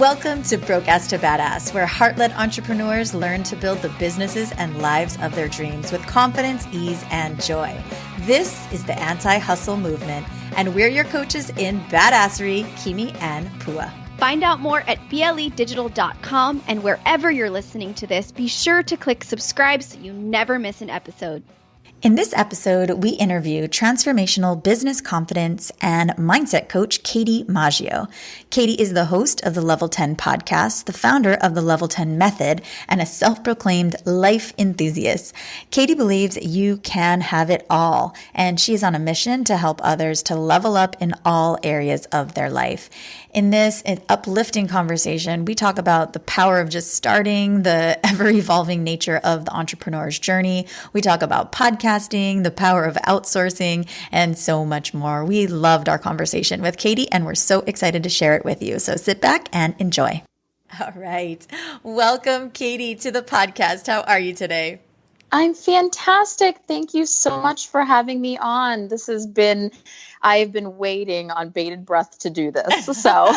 Welcome to Broke Ass to Badass, where heart-led entrepreneurs learn to build the businesses and lives of their dreams with confidence, ease, and joy. This is the anti-hustle movement, and we're your coaches in badassery, Kimi and Pua. Find out more at bledigital.com, and wherever you're listening to this, be sure to click subscribe so you never miss an episode. In this episode, we interview transformational business confidence and mindset coach, Katie Maggio. Katie is the host of the Level 10 podcast, the founder of the Level 10 method, and a self-proclaimed life enthusiast. Katie believes you can have it all, and she is on a mission to help others to level up in all areas of their life. In this uplifting conversation, we talk about the power of just starting, the ever-evolving nature of the entrepreneur's journey. We talk about podcasting, the power of outsourcing, and so much more. We loved our conversation with Katie, and we're so excited to share it with you. So sit back and enjoy. All right. Welcome, Katie, to the podcast. How are you today? I'm fantastic. Thank you so much for having me on. I've been waiting on bated breath to do this. So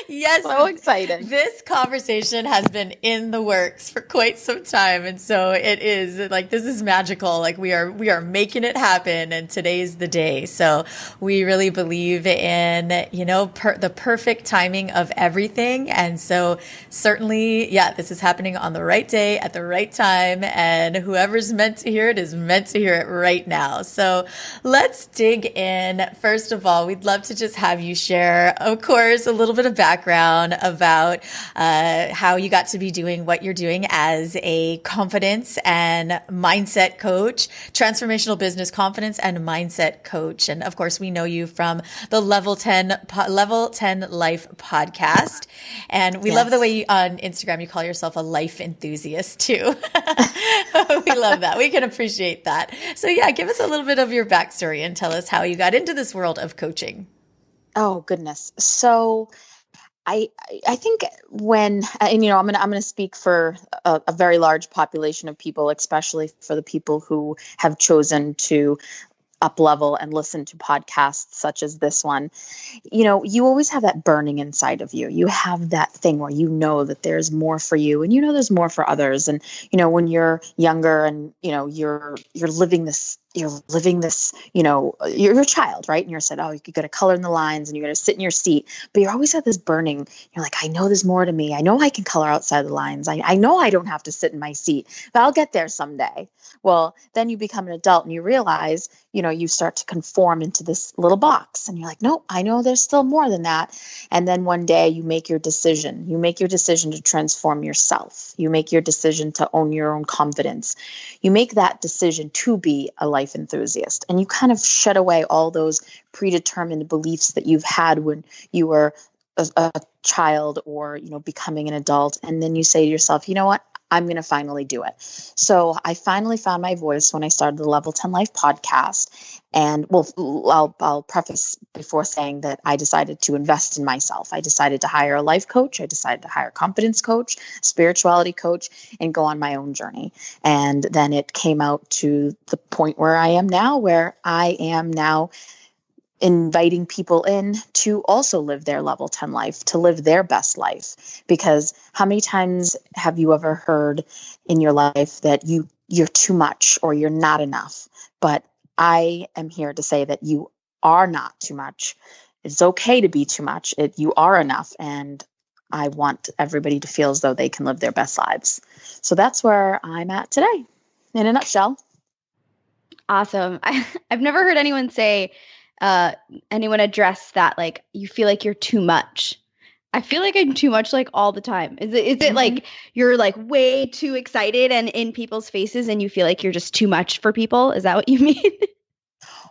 yes, so excited. This conversation has been in the works for quite some time. And so it is like, this is magical. Like we are making it happen. And today's the day. So we really believe in, the perfect timing of everything. And so certainly, this is happening on the right day at the right time. And whoever's meant to hear it is meant to hear it right now. So let's dig in. First of all, we'd love to just have you share, of course, a little bit of background about how you got to be doing what you're doing as a confidence and mindset coach, transformational business confidence and mindset coach. And of course, we know you from the Level 10 Life podcast. And we love the way on Instagram, you call yourself a life enthusiast too. We love that. We can appreciate that. So give us a little bit of your backstory and tell us how you got into this world of coaching. Oh, goodness. So I think when, I'm going to speak for a very large population of people, especially for the people who have chosen to up level and listen to podcasts such as this one. You always have that burning inside of you. You have that thing where you know that there's more for you and there's more for others. And when you're younger and you're living this, you're a child, right? And you're said, oh, you got to color in the lines and you're going to sit in your seat, but you're always at this burning. You're like, I know there's more to me. I know I can color outside the lines. I know I don't have to sit in my seat, but I'll get there someday. Well, then you become an adult and you realize, you start to conform into this little box and you're like, nope, I know there's still more than that. And then one day you make your decision. You make your decision to transform yourself. You make your decision to own your own confidence. You make that decision to be a life enthusiast. And you kind of shut away all those predetermined beliefs that you've had when you were a child or, becoming an adult. And then you say to yourself, you know what? I'm going to finally do it. So I finally found my voice when I started the Level 10 Life podcast. And I'll preface before saying that I decided to invest in myself. I decided to hire a life coach. I decided to hire a confidence coach, spirituality coach, and go on my own journey. And then it came out to the point where I am now, where I am now inviting people in to also live their Level 10 life, to live their best life. Because how many times have you ever heard in your life that you're too much or you're not enough? But I am here to say that you are not too much. It's okay to be too much. You are enough. And I want everybody to feel as though they can live their best lives. So that's where I'm at today, in a nutshell. Awesome. I've never heard anyone address that, like, you feel like you're too much. I feel like I'm too much, like, all the time. Is it like you're like way too excited and in people's faces and you feel like you're just too much for people? Is that what you mean?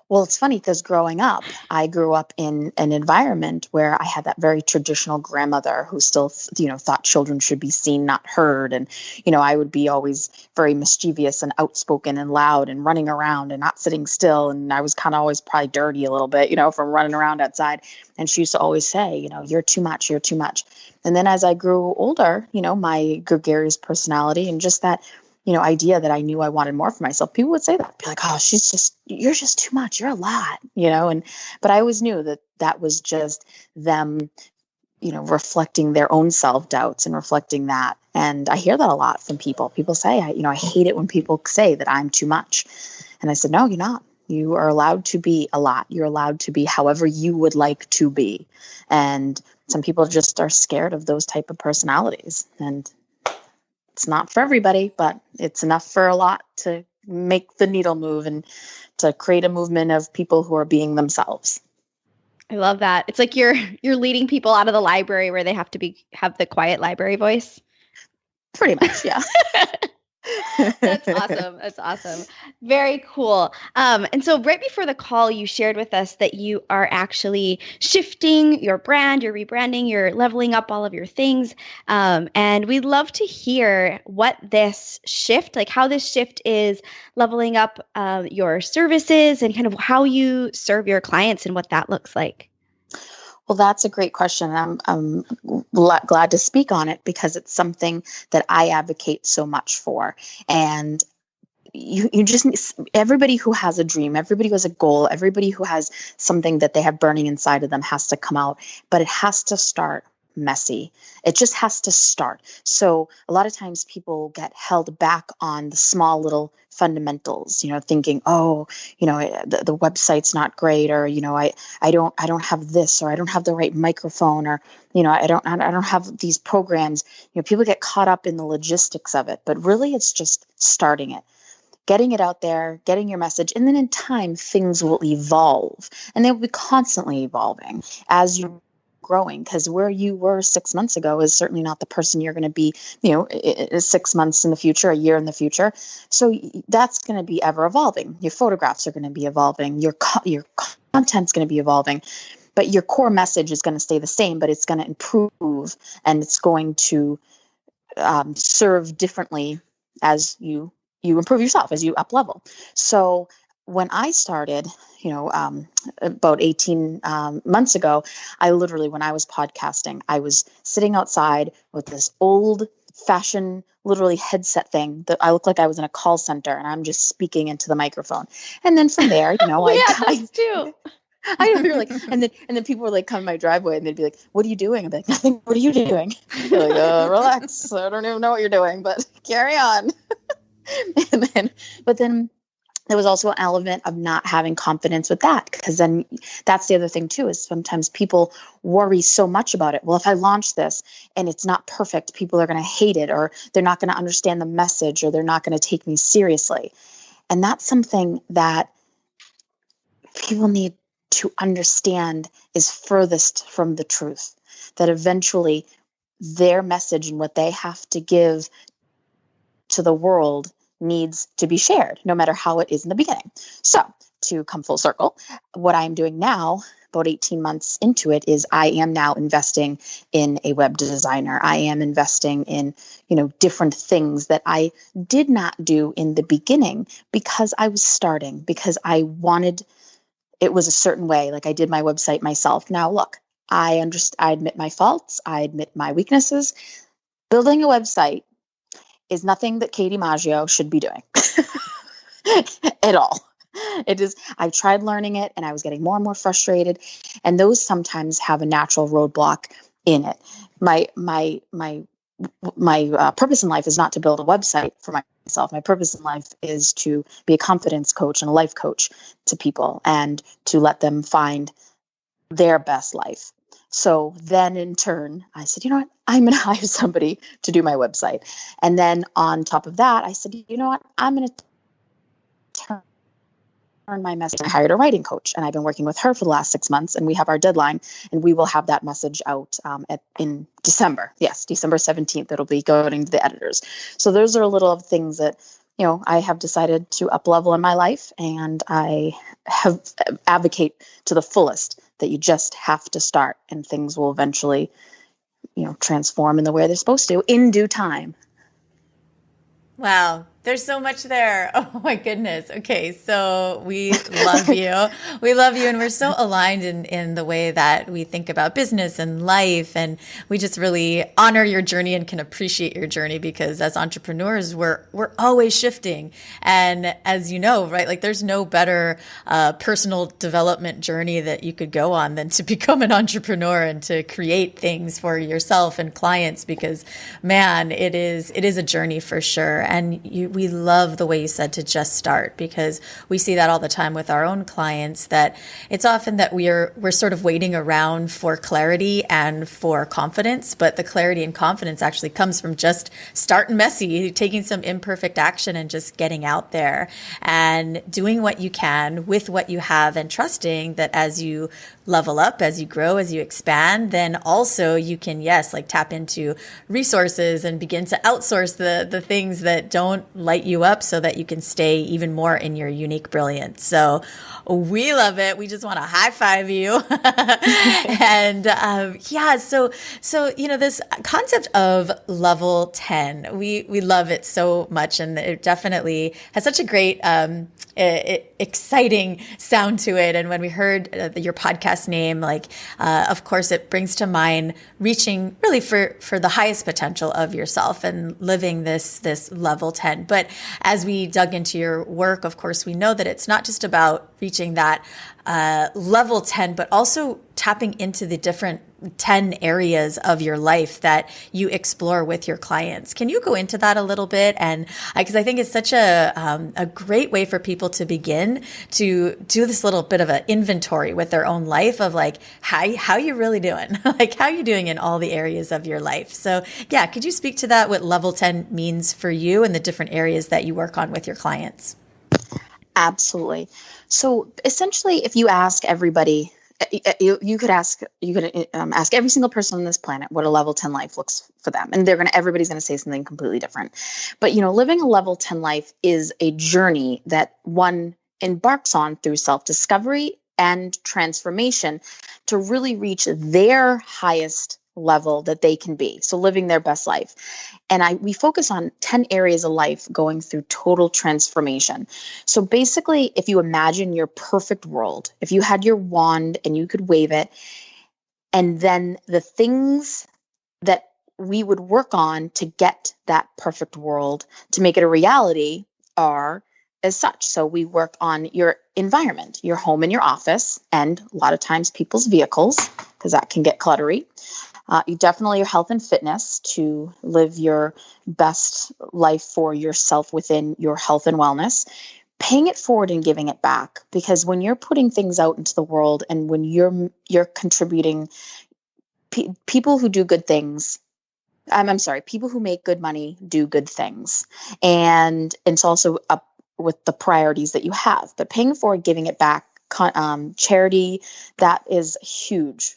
Well, it's funny because growing up, I grew up in an environment where I had that very traditional grandmother who still, thought children should be seen, not heard. And, I would be always very mischievous and outspoken and loud and running around and not sitting still. And I was kind of always probably dirty a little bit, from running around outside. And she used to always say, you're too much, you're too much. And then as I grew older, my gregarious personality and just that, idea that I knew I wanted more for myself, people would say that, be like, oh, you're just too much. You're a lot, but I always knew that was just them, reflecting their own self-doubts and reflecting that. And I hear that a lot from people. People say, I hate it when people say that I'm too much. And I said, no, you're not. You are allowed to be a lot. You're allowed to be however you would like to be. And some people just are scared of those type of personalities. And it's not for everybody, but it's enough for a lot to make the needle move and to create a movement of people who are being themselves. I love that. It's like you're leading people out of the library where they have to have the quiet library voice. Pretty much, yeah. That's awesome. That's awesome. Very cool. And so right before the call, you shared with us that you are actually shifting your brand, you're rebranding, you're leveling up all of your things. And we'd love to hear what this shift, like how this shift is leveling up your services and kind of how you serve your clients and what that looks like. Well, that's a great question. I'm glad to speak on it because it's something that I advocate so much for. And you just need everybody who has a dream, everybody who has a goal, everybody who has something that they have burning inside of them has to come out, but it has to start messy. It just has to start. So a lot of times people get held back on the small little fundamentals, thinking, the website's not great, or, I don't have this, or I don't have the right microphone, or, I don't have these programs. People get caught up in the logistics of it, but really it's just starting it. Getting it out there, getting your message, and then in time, things will evolve, and they will be constantly evolving as you're growing, because where you were 6 months ago is certainly not the person you're going to be, 6 months in the future, a year in the future. So that's going to be ever evolving. Your photographs are going to be evolving. Your content's going to be evolving, but your core message is going to stay the same, but it's going to improve, and it's going to serve differently as you improve yourself, as you up level. So when I started, about 18 months ago, I literally, when I was podcasting, I was sitting outside with this old fashioned, literally headset thing that I looked like I was in a call center, and I'm just speaking into the microphone. And then from there, those too. I remember and then people were like, come to my driveway, and they'd be like, what are you doing? I'd be like, nothing. What are you doing? They're like, relax. I don't even know what you're doing, but carry on. But then there was also an element of not having confidence with that, because then that's the other thing too, is sometimes people worry so much about it. Well, if I launch this and it's not perfect, people are going to hate it, or they're not going to understand the message, or they're not going to take me seriously. And that's something that people need to understand is furthest from the truth, that eventually their message and what they have to give to the world needs to be shared, no matter how it is in the beginning. So to come full circle, what I'm doing now, about 18 months into it, is I am now investing in a web designer. I am investing in, different things that I did not do in the beginning because I was starting, because I wanted, it was a certain way. Like I did my website myself. Now, look, I admit my faults. I admit my weaknesses. Building a website is nothing that Katie Maggio should be doing at all. It is. I tried learning it, and I was getting more and more frustrated. And those sometimes have a natural roadblock in it. My purpose in life is not to build a website for myself. My purpose in life is to be a confidence coach and a life coach to people, and to let them find their best life. So then in turn, I said, you know what, I'm going to hire somebody to do my website. And then on top of that, I said, you know what, I'm going to turn my message. I hired a writing coach, and I've been working with her for the last 6 months, and we have our deadline, and we will have that message out in December. Yes, December 17th, it'll be going to the editors. So those are a little of things that, I have decided to up level in my life, and I have advocate to the fullest that you just have to start, and things will eventually, transform in the way they're supposed to in due time. Wow. There's so much there. Oh my goodness. Okay. So we love you. We love you. And we're so aligned in the way that we think about business and life. And we just really honor your journey and can appreciate your journey, because as entrepreneurs, we're always shifting. And as you know, right, like there's no better personal development journey that you could go on than to become an entrepreneur and to create things for yourself and clients, because man, it is a journey for sure. And we love the way you said to just start, because we see that all the time with our own clients, that it's often that we're sort of waiting around for clarity and for confidence, but the clarity and confidence actually comes from just starting messy, taking some imperfect action and just getting out there and doing what you can with what you have, and trusting that as you level up, as you grow, as you expand, then also you can, yes, like tap into resources and begin to outsource the things that don't light you up, so that you can stay even more in your unique brilliance. So we love it. We just want to high five you. And yeah, so this concept of level 10, we love it so much, and it definitely has such a great exciting sound to it. And when we heard your podcast name, of course, it brings to mind reaching really for the highest potential of yourself and living this level 10. But as we dug into your work, of course, we know that it's not just about reaching that level 10, but also tapping into the different 10 areas of your life that you explore with your clients. Can you go into that a little bit? And because I think it's such a great way for people to begin to do this little bit of an inventory with their own life of like, how you really doing? Like, how you doing in all the areas of your life? So yeah, could you speak to that, what level 10 means for you and the different areas that you work on with your clients? Absolutely. So essentially, if you ask everybody, you could ask every single person on this planet what a level 10 life looks for them, and everybody's going to say something completely different. But living a level 10 life is a journey that one embarks on through self-discovery and transformation to really reach their highest level that they can be. So living their best life. And we focus on 10 areas of life going through total transformation. So basically, if you imagine your perfect world, if you had your wand and you could wave it, and then the things that we would work on to get that perfect world, to make it a reality, are as such. So we work on your environment, your home and your office, and a lot of times people's vehicles, because that can get cluttery. You definitely your health and fitness, to live your best life for yourself within your health and wellness. Paying it forward and giving it back, because when you're putting things out into the world and when you're contributing, people who do good things, I'm sorry, people who make good money do good things, and it's also up with the priorities that you have. But paying it forward, giving it back, charity, that is huge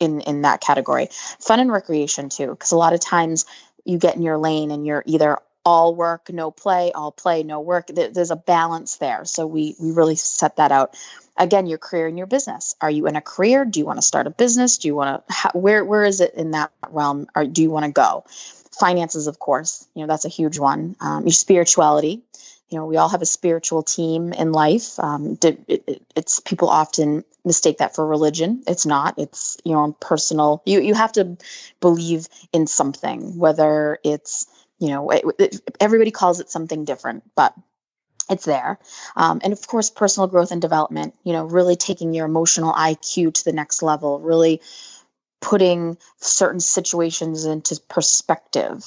in that category. Fun and recreation too, because a lot of times you get in your lane and you're either all work, no play, all play, no work. There's a balance there. So we really set that out. Again, your career and your business. Are you in a career? Do you want to start a business? Do you want to, where is it in that realm? Or do you want to go? Finances, of course, that's a huge one. Your spirituality. We all have a spiritual team in life. It's people often mistake that for religion. It's not. It's personal. You have to believe in something, whether it's everybody calls it something different, but it's there. And of course, personal growth and development. Really taking your emotional IQ to the next level. Really putting certain situations into perspective.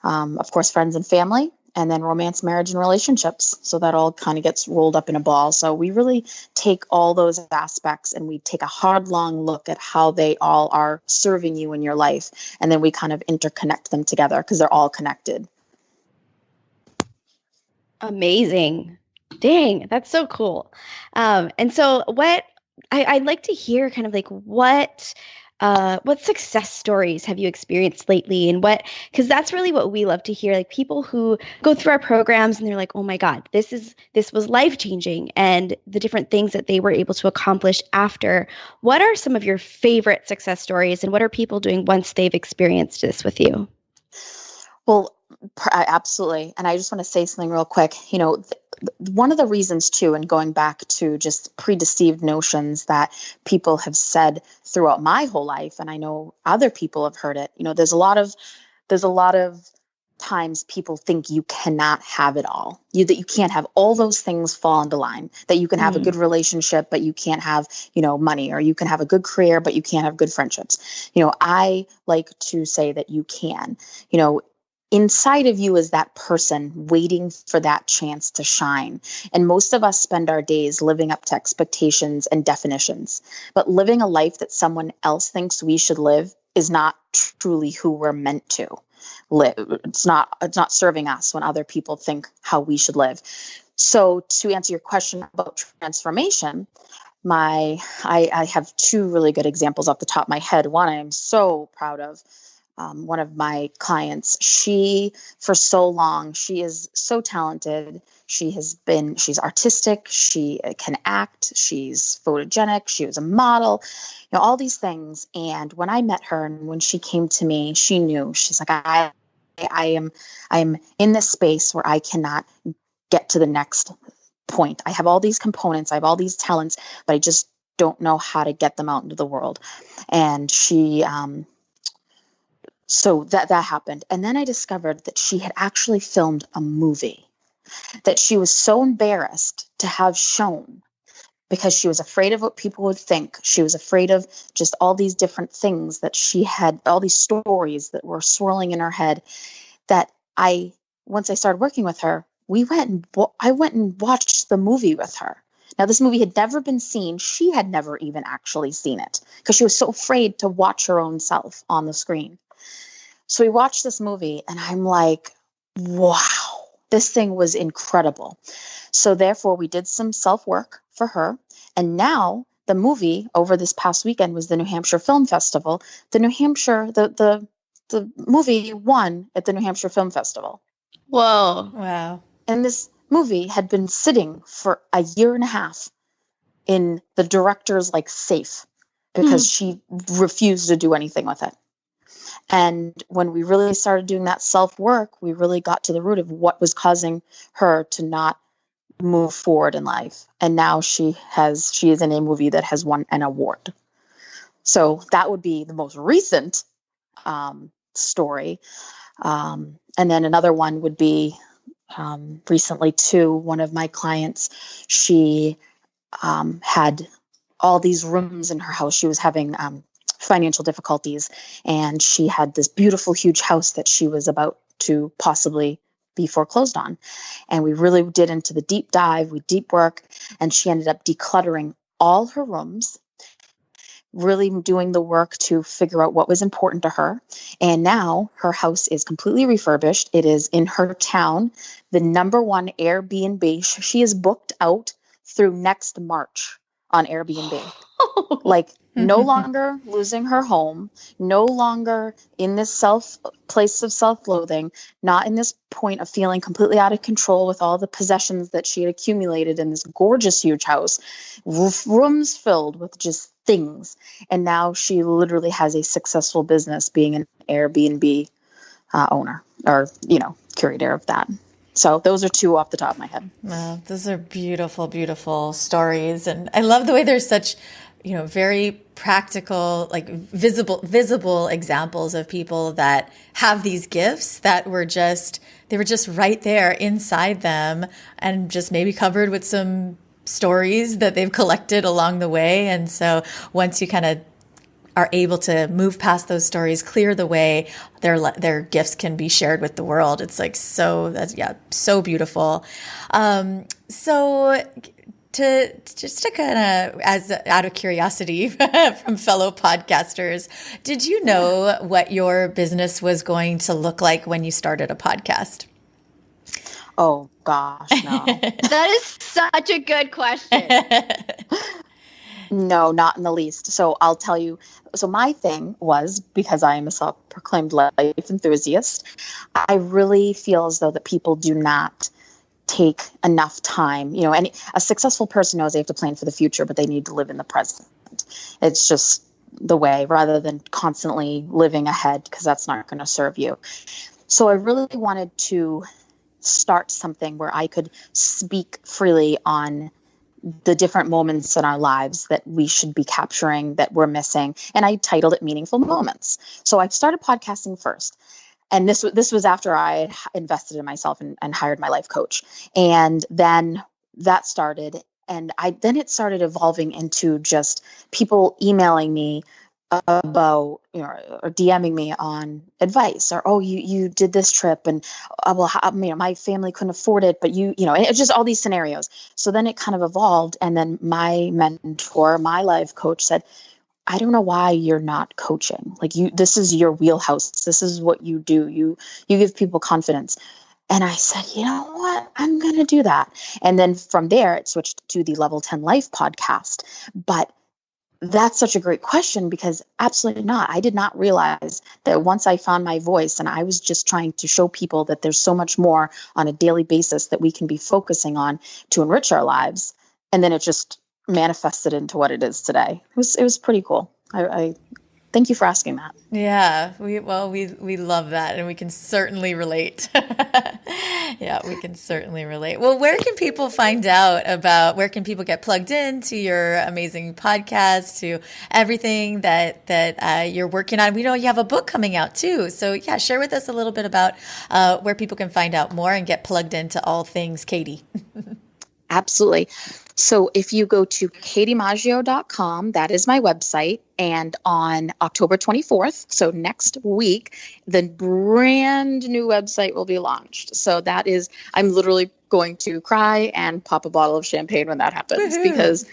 Of course, friends and family. And then romance, marriage, and relationships. So that all kind of gets rolled up in a ball. So we really take all those aspects and we take a hard, long look at how they all are serving you in your life. And then we kind of interconnect them together because they're all connected. Amazing. Dang, that's so cool. And so I'd like to hear kind of like what success stories have you experienced lately, and because that's really what we love to hear, like people who go through our programs and they're like, oh my God, this was life-changing, and the different things that they were able to accomplish after. What are some of your favorite success stories, and what are people doing once they've experienced this with you? Well, Absolutely. And I just want to say something real quick. One of the reasons too, and going back to just predeceived notions that people have said throughout my whole life, and I know other people have heard it, there's a lot of times people think you cannot have it all. That you can't have all those things fall into line, that you can have a good relationship, but you can't have, money, or you can have a good career, but you can't have good friendships. I like to say that you can, inside of you is that person waiting for that chance to shine. And most of us spend our days living up to expectations and definitions, but living a life that someone else thinks we should live is not truly who we're meant to live. It's not serving us when other people think how we should live. So to answer your question about transformation, I have two really good examples off the top of my head. One I'm so proud of. One of my clients, for so long, she is so talented. She's artistic. She can act. She's photogenic. She was a model, all these things. And when I met her and when she came to me, she knew, she's like, I am in this space where I cannot get to the next point. I have all these components. I have all these talents, but I just don't know how to get them out into the world. And so that happened. And then I discovered that she had actually filmed a movie that she was so embarrassed to have shown because she was afraid of what people would think. She was afraid of just all these different things that she had, all these stories that were swirling in her head, that once I started working with her, I went and watched the movie with her. Now, this movie had never been seen. She had never even actually seen it because she was so afraid to watch her own self on the screen. So we watched this movie and I'm like, wow, this thing was incredible. So therefore we did some self-work for her. And now the movie over this past weekend was the New Hampshire Film Festival. The movie won at the New Hampshire Film Festival. Whoa. Wow. And this movie had been sitting for a year and a half in the director's safe because she refused to do anything with it. And when we really started doing that self-work, we really got to the root of what was causing her to not move forward in life. And now she is in a movie that has won an award. So that would be the most recent story. And then another one would be recently too, one of my clients, she had all these rooms in her house. She was having financial difficulties, and she had this beautiful, huge house that she was about to possibly be foreclosed on. And we really did into the deep dive, we deep work, and she ended up decluttering all her rooms, really doing the work to figure out what was important to her. And now her house is completely refurbished. It is in her town, the #1 Airbnb. She is booked out through next March on Airbnb. No longer losing her home, no longer in this place of self-loathing, not in this point of feeling completely out of control with all the possessions that she had accumulated in this gorgeous, huge house, rooms filled with just things. And now she literally has a successful business being an Airbnb owner or, curator of that. So those are two off the top of my head. Wow, those are beautiful, beautiful stories. And I love the way there's such, very practical, visible examples of people that have these gifts that they were just right there inside them and just maybe covered with some stories that they've collected along the way. And so once you kind of are able to move past those stories, clear the way, their gifts can be shared with the world. It's so beautiful. So to kind of, as out of curiosity from fellow podcasters, did you know what your business was going to look like when you started a podcast? Oh gosh, no. That is such a good question. No, not in the least. So I'll tell you. So my thing was, because I am a self-proclaimed life enthusiast, I really feel as though that people do not take enough time. And a successful person knows they have to plan for the future, but they need to live in the present. It's just the way, rather than constantly living ahead, because that's not going to serve you. So I really wanted to start something where I could speak freely on the different moments in our lives that we should be capturing that we're missing. And I titled it Meaningful Moments. So I started podcasting first. And this was after I had invested in myself and hired my life coach. And then that started. And then it started evolving into just people emailing me about, or DMing me on advice, or, oh, you did this trip, and well, my family couldn't afford it, but and it's just all these scenarios. So then it kind of evolved. And then my mentor, my life coach, said, I don't know why you're not coaching. Like, this is your wheelhouse. This is what you do. You give people confidence. And I said, you know what? I'm going to do that. And then from there, it switched to the Level 10 Life podcast. But that's such a great question, because absolutely not. I did not realize that once I found my voice and I was just trying to show people that there's so much more on a daily basis that we can be focusing on to enrich our lives. And then it just manifested into what it is today. It was pretty cool. I thank you for asking that. Yeah, we love that, and we can certainly relate. Yeah, we can certainly relate. Well, where can people find out where can people get plugged into your amazing podcast, to everything that you're working on? We know you have a book coming out too. So yeah, share with us a little bit about where people can find out more and get plugged into all things Katie. Absolutely. So if you go to katiemaggio.com, that is my website. And on October 24th, so next week, the brand new website will be launched. So I'm literally going to cry and pop a bottle of champagne when that happens. Woo-hoo. Because,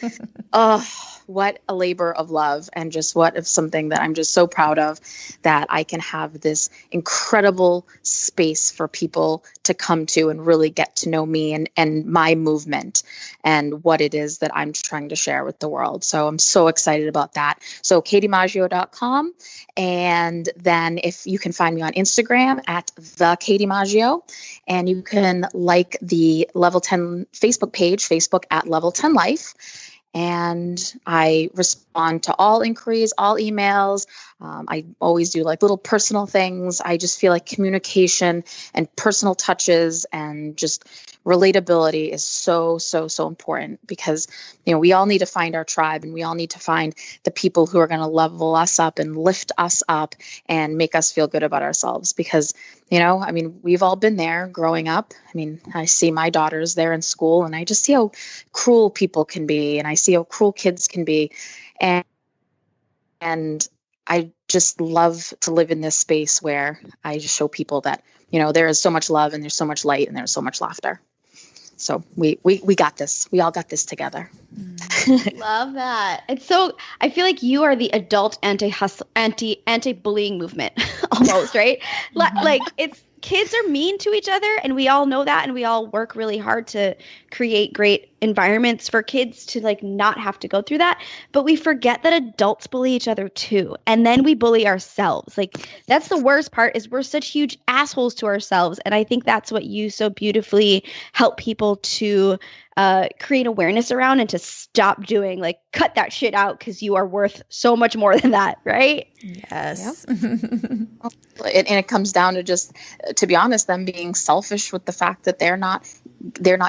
what a labor of love, and just what of something that I'm just so proud of, that I can have this incredible space for people to come to and really get to know me and my movement and what it is that I'm trying to share with the world. So I'm so excited about that. So katiemaggio.com. And then if you can find me on Instagram at the Katie Maggio, and you can like the Level 10 Facebook page, Facebook at Level 10 Life. And I respond to all inquiries, all emails. I always do like little personal things. I just feel like communication and personal touches and just relatability is so, so, so important, because, we all need to find our tribe, and we all need to find the people who are going to level us up and lift us up and make us feel good about ourselves. Because, we've all been there growing up. I see my daughters there in school, and I just see how cruel people can be, and I see how cruel kids can be. And I just love to live in this space where I just show people that, there is so much love, and there's so much light, and there's so much laughter. So we got this. We all got this together. Love that. I feel like you are the adult anti-bullying movement almost, right? Like kids are mean to each other, and we all know that, and we all work really hard to create great environments for kids to not have to go through that. But we forget that adults bully each other too, and then we bully ourselves. That's the worst part, is we're such huge assholes to ourselves. And I think that's what you so beautifully help people to create awareness around, and to stop doing, cut that shit out, because you are worth so much more than that, right? Yes. Yep. And it comes down to just, to be honest, them being selfish with the fact that they're not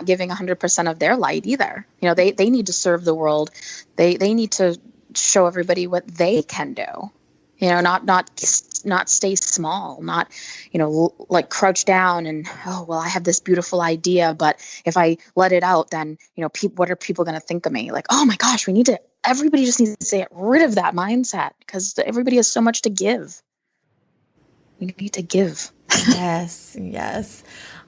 giving 100% of their light either. They need to serve the world. They need to show everybody what they can do. Not stay small, not, crouch down and, I have this beautiful idea, but if I let it out, then, what are people going to think of me? Oh my gosh, everybody just needs to get rid of that mindset, because everybody has so much to give. We need to give. Yes. Yes.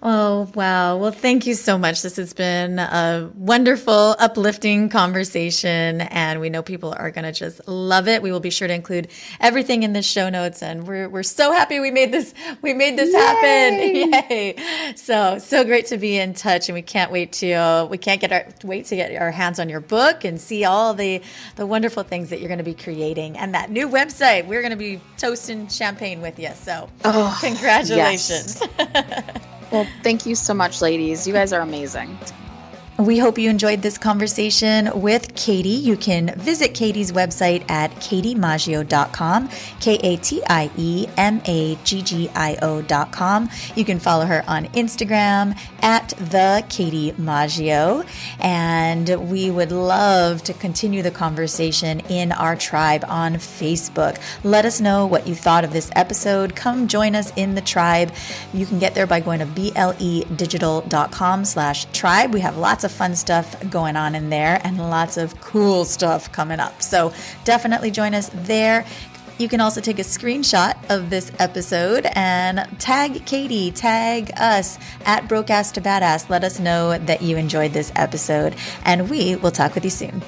Oh, wow. Well, thank you so much. This has been a wonderful, uplifting conversation, and we know people are going to just love it. We will be sure to include everything in the show notes, and we're so happy we made this happen. Yay. So great to be in touch, and we can't wait to get our hands on your book and see all the wonderful things that you're going to be creating, and that new website. We're going to be toasting champagne with you. So congratulations. Yes. Well, thank you so much, ladies. You guys are amazing. We hope you enjoyed this conversation with Katie. You can visit Katie's website at katiemaggio.com, KATIEMAGGIO.com. You can follow her on Instagram at the Katie Maggio. And we would love to continue the conversation in our tribe on Facebook. Let us know what you thought of this episode. Come join us in the tribe. You can get there by going to bledigital.com/tribe. We have lots of fun stuff going on in there and lots of cool stuff coming up. So definitely join us there. You can also take a screenshot of this episode and tag Katie, tag us at Brokeass to Badass. Let us know that you enjoyed this episode, and we will talk with you soon.